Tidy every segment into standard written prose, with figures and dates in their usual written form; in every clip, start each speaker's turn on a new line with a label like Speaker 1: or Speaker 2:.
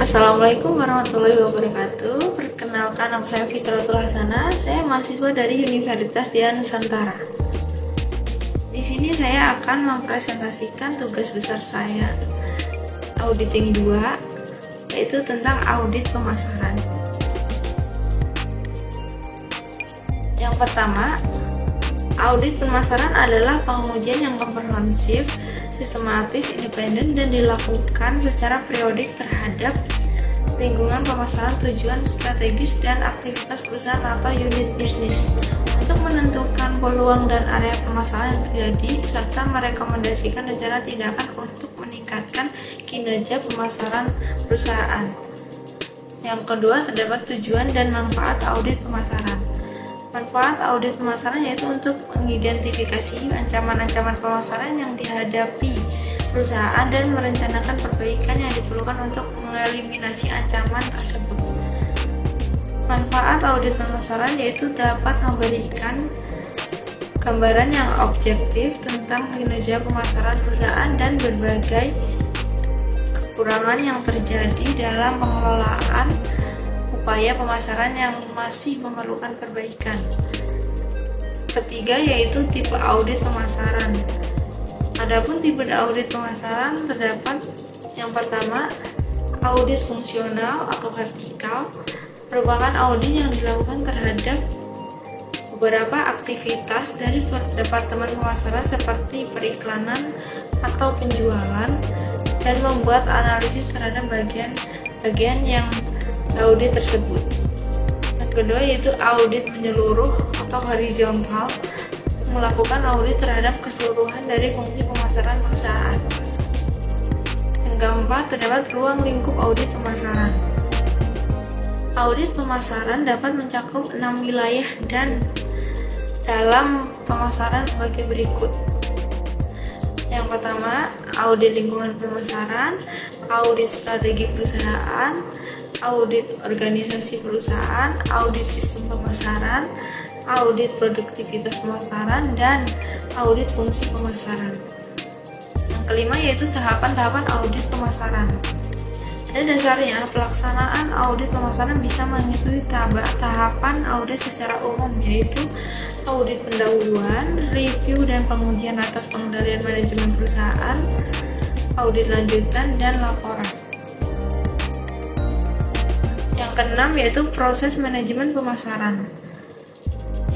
Speaker 1: Assalamualaikum warahmatullahi wabarakatuh. Perkenalkan, nama saya Fitratul Hasanah. Saya mahasiswa dari Universitas Dia Nusantara. Di sini saya akan mempresentasikan tugas besar saya, auditing 2, yaitu tentang audit pemasaran. Yang pertama, audit pemasaran adalah pengujian yang komprehensif, sistematis, independen, dan dilakukan secara periodik terhadap lingkungan pemasaran, tujuan strategis, dan aktivitas perusahaan atau unit bisnis untuk menentukan peluang dan area permasalahan yang terjadi, serta merekomendasikan rencana tindakan untuk meningkatkan kinerja pemasaran perusahaan. Yang kedua, terdapat tujuan dan manfaat audit pemasaran. Manfaat audit pemasaran yaitu untuk mengidentifikasi ancaman-ancaman pemasaran yang dihadapi perusahaan dan merencanakan perbaikan yang diperlukan untuk mengeliminasi ancaman tersebut. Manfaat audit pemasaran yaitu dapat memberikan gambaran yang objektif tentang kinerja pemasaran perusahaan dan berbagai kekurangan yang terjadi dalam pengelolaan upaya pemasaran yang masih memerlukan perbaikan. Ketiga, yaitu tipe audit pemasaran. Adapun tipe audit pemasaran terdapat yang pertama, audit fungsional atau vertikal, merupakan audit yang dilakukan terhadap beberapa aktivitas dari departemen pemasaran seperti periklanan atau penjualan dan membuat analisis terhadap bagian yang audit tersebut. Yang kedua yaitu audit menyeluruh atau horizontal, melakukan audit terhadap keseluruhan dari fungsi pemasaran perusahaan. Yang keempat, terdapat ruang lingkup audit pemasaran. Audit pemasaran dapat mencakup 6 wilayah dan dalam pemasaran sebagai berikut. Yang pertama, audit lingkungan pemasaran, audit strategi perusahaan, audit organisasi perusahaan, audit sistem pemasaran, audit produktivitas pemasaran, dan audit fungsi pemasaran. Yang kelima yaitu tahapan-tahapan audit pemasaran. Pada dasarnya, pelaksanaan audit pemasaran bisa mengikuti tahapan audit secara umum, yaitu audit pendahuluan, review dan pengujian atas pengendalian manajemen perusahaan, audit lanjutan, dan laporan. Yang keenam yaitu proses manajemen pemasaran,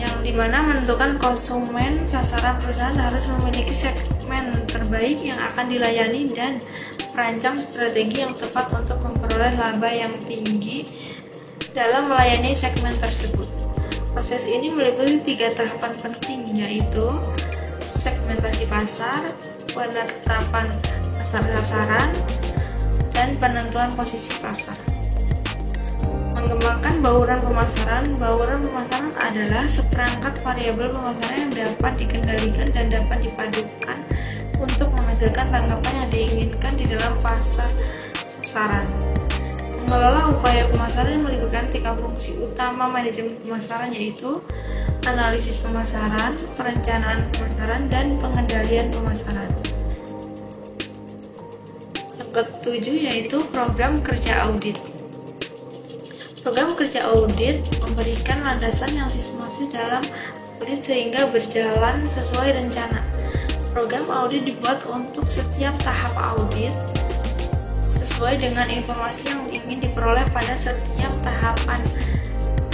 Speaker 1: yang dimana menentukan konsumen sasaran perusahaan harus memiliki segmen terbaik yang akan dilayani dan merancang strategi yang tepat untuk memperoleh laba yang tinggi dalam melayani segmen tersebut. Proses ini meliputi 3 tahapan penting, yaitu segmentasi pasar, penetapan pasar sasaran, dan penentuan posisi pasar. Mengembangkan bauran pemasaran. Bauran pemasaran adalah seperangkat variabel pemasaran yang dapat dikendalikan dan dapat dipadukan untuk menghasilkan tanggapan yang diinginkan di dalam pasar sasaran. Mengelola upaya pemasaran melibatkan 3 fungsi utama manajemen pemasaran, yaitu analisis pemasaran, perencanaan pemasaran, dan pengendalian pemasaran. Yang ketujuh yaitu program kerja audit. Program kerja audit memberikan landasan yang sistematis dalam audit sehingga berjalan sesuai rencana. Program audit dibuat untuk setiap tahap audit sesuai dengan informasi yang ingin diperoleh pada setiap tahapan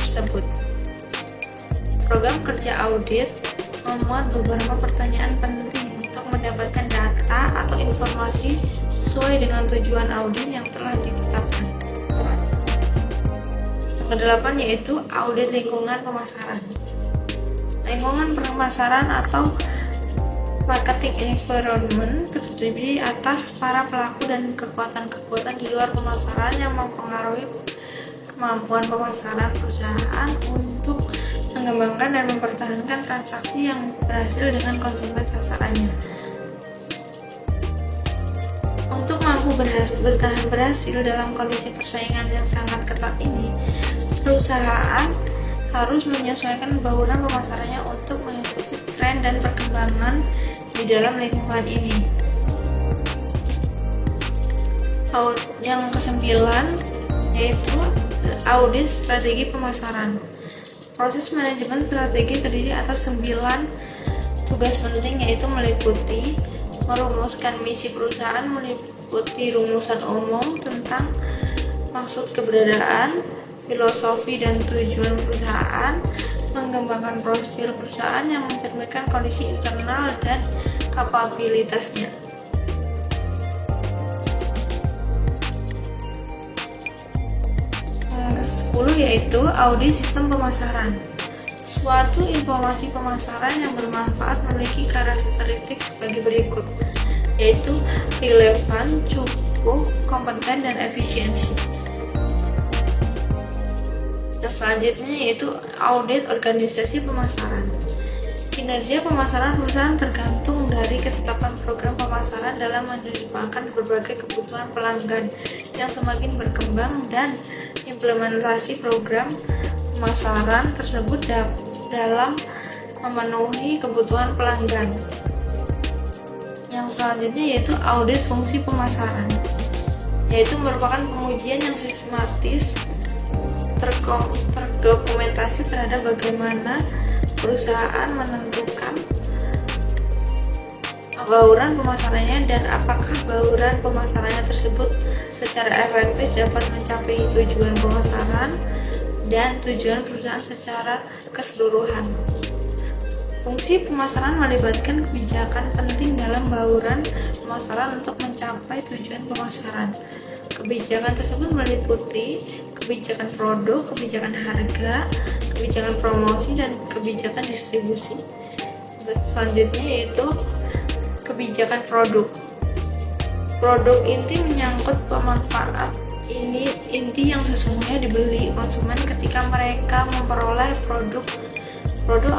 Speaker 1: tersebut. Program kerja audit memuat beberapa pertanyaan penting untuk mendapatkan data atau informasi sesuai dengan tujuan audit yang telah ditetapkan. Kedelapan yaitu audit lingkungan pemasaran. Lingkungan pemasaran atau marketing environment terdiri atas para pelaku dan kekuatan-kekuatan di luar pemasaran yang mempengaruhi kemampuan pemasaran perusahaan untuk mengembangkan dan mempertahankan transaksi yang berhasil dengan konsumen sasarannya. Untuk mampu berhasil dalam kondisi persaingan yang sangat ketat ini, perusahaan harus menyesuaikan bauran pemasarannya untuk mengikuti tren dan perkembangan di dalam lingkungan ini. Yang kesembilan yaitu audit strategi pemasaran. Proses manajemen strategi terdiri atas 9 tugas penting, yaitu meliputi merumuskan misi perusahaan, meliputi rumusan umum tentang maksud keberadaan, filosofi dan tujuan perusahaan, mengembangkan profil perusahaan yang mencerminkan kondisi internal dan kapabilitasnya. Yang ke-10 yaitu audit sistem pemasaran. Suatu informasi pemasaran yang bermanfaat memiliki karakteristik sebagai berikut, yaitu relevan, cukup, kompeten, dan efisiensi. Yang selanjutnya yaitu audit organisasi pemasaran. Kinerja pemasaran perusahaan tergantung dari ketetapan program pemasaran dalam menerjemahkan berbagai kebutuhan pelanggan yang semakin berkembang dan implementasi program pemasaran tersebut dalam memenuhi kebutuhan pelanggan. Yang selanjutnya yaitu audit fungsi pemasaran, yaitu merupakan pengujian yang sistematis terdokumentasi terhadap bagaimana perusahaan menentukan bauran pemasarannya dan apakah bauran pemasarannya tersebut secara efektif dapat mencapai tujuan pemasaran dan tujuan perusahaan secara keseluruhan. Fungsi pemasaran melibatkan kebijakan penting dalam bauran pemasaran untuk mencapai tujuan pemasaran. Kebijakan tersebut meliputi kebijakan produk, kebijakan harga, kebijakan promosi, dan kebijakan distribusi. Selanjutnya yaitu kebijakan produk. Produk inti menyangkut pemanfaat inti yang sesungguhnya dibeli konsumen ketika mereka memperoleh produk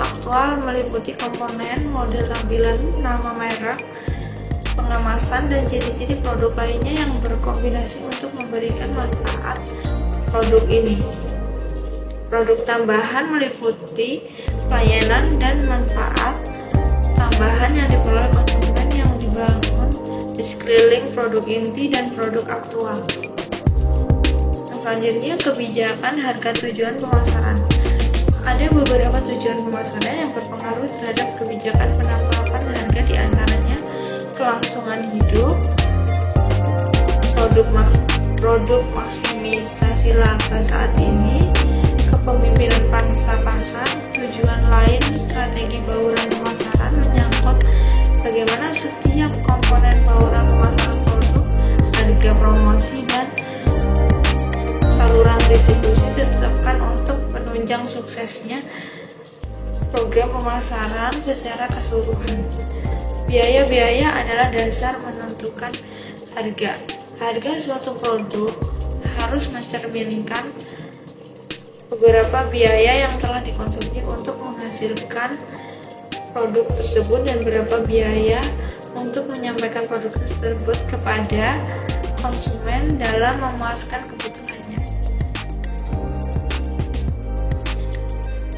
Speaker 1: aktual, meliputi komponen, model tampilan, nama merek, pengemasan, dan ciri-ciri produk lainnya yang berkombinasi untuk memberikan manfaat produk ini. Produk tambahan meliputi pelayanan dan manfaat tambahan yang diperoleh konsumen yang dibangun di sekeliling produk inti dan produk aktual. Yang selanjutnya kebijakan harga tujuan pemasaran. Ada beberapa tujuan pemasaran yang berpengaruh terhadap kebijakan penetapan harga, di antaranya kelangsungan hidup, produk maksimisasi laba saat ini, kepemimpinan pangsa pasar. Tujuan lain strategi bauran pemasaran menyangkut bagaimana setiap komponen bauran pemasaran produk, harga, promosi, dan saluran distribusi ditetapkan untuk menunjang suksesnya program pemasaran secara keseluruhan. Biaya-biaya adalah dasar menentukan harga. Harga suatu produk harus mencerminkan beberapa biaya yang telah dikonsumsi untuk menghasilkan produk tersebut dan berapa biaya untuk menyampaikan produk tersebut kepada konsumen dalam memuaskan kebutuhannya.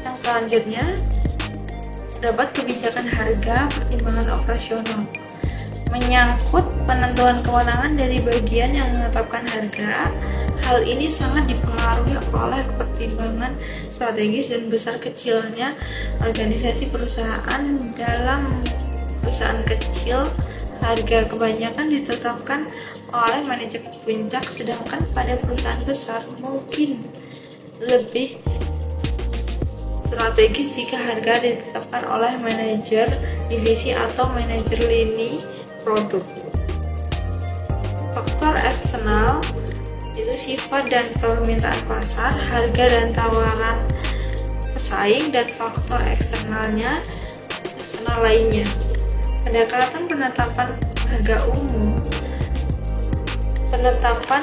Speaker 1: Yang selanjutnya terdapat kebijakan harga, pertimbangan operasional. Menyangkut penentuan kewenangan dari bagian yang menetapkan harga, hal ini sangat dipengaruhi oleh pertimbangan strategis dan besar kecilnya organisasi perusahaan. Dalam perusahaan kecil, harga kebanyakan ditetapkan oleh manajemen puncak, sedangkan pada perusahaan besar mungkin lebih strategis jika harga ditetapkan oleh manajer divisi atau manajer lini produk. Faktor eksternal itu sifat dan permintaan pasar, harga dan tawaran pesaing, dan faktor eksternal lainnya. Pendekatan penetapan harga umum, penetapan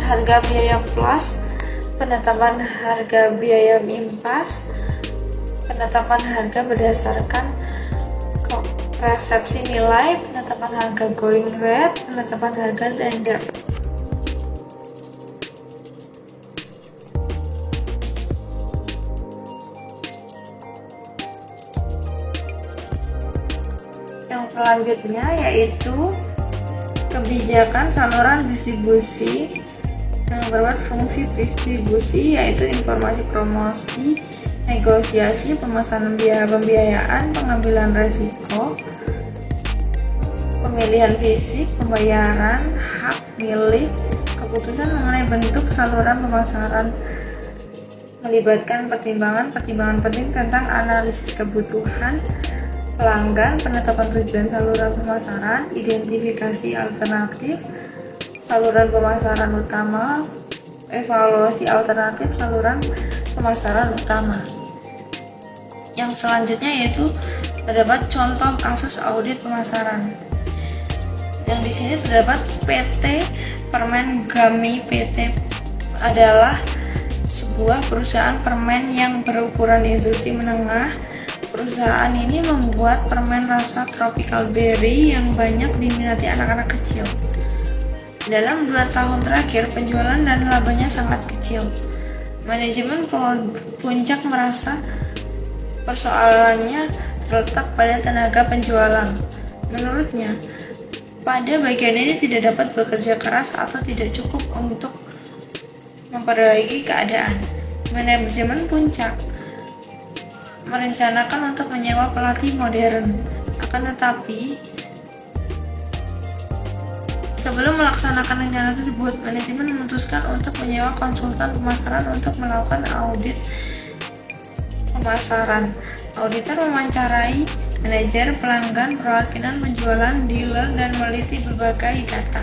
Speaker 1: harga biaya plus, penetapan harga biaya impas, penetapan harga berdasarkan resepsi nilai, penetapan harga going rate, penetapan harga tender. Yang selanjutnya yaitu kebijakan saluran distribusi yang berfungsi distribusi, yaitu informasi, promosi, negosiasi, pemesanan, pembiayaan, pengambilan resiko, pemilihan fisik, pembayaran, hak milik, keputusan mengenai bentuk saluran pemasaran, melibatkan pertimbangan penting tentang analisis kebutuhan pelanggan, penetapan tujuan saluran pemasaran, identifikasi alternatif saluran pemasaran utama, evaluasi alternatif saluran pemasaran utama. Yang selanjutnya yaitu terdapat contoh kasus audit pemasaran. Yang di sini terdapat PT Permen Gami. PT adalah sebuah perusahaan permen yang berukuran industri menengah. Perusahaan ini membuat permen rasa tropical berry yang banyak diminati anak-anak kecil. Dalam 2 tahun terakhir, penjualan dan labanya sangat kecil. Manajemen Puncak merasa persoalannya terletak pada tenaga penjualan. Menurutnya, pada bagian ini tidak dapat bekerja keras atau tidak cukup untuk memperbaiki keadaan. Manajemen Puncak merencanakan untuk menyewa pelatih modern. Akan tetapi, sebelum melaksanakan rencana tersebut, manajemen memutuskan untuk menyewa konsultan pemasaran untuk melakukan audit pemasaran. Auditor mewawancarai manajer, pelanggan, perwakilan penjualan, dealer, dan meneliti berbagai data.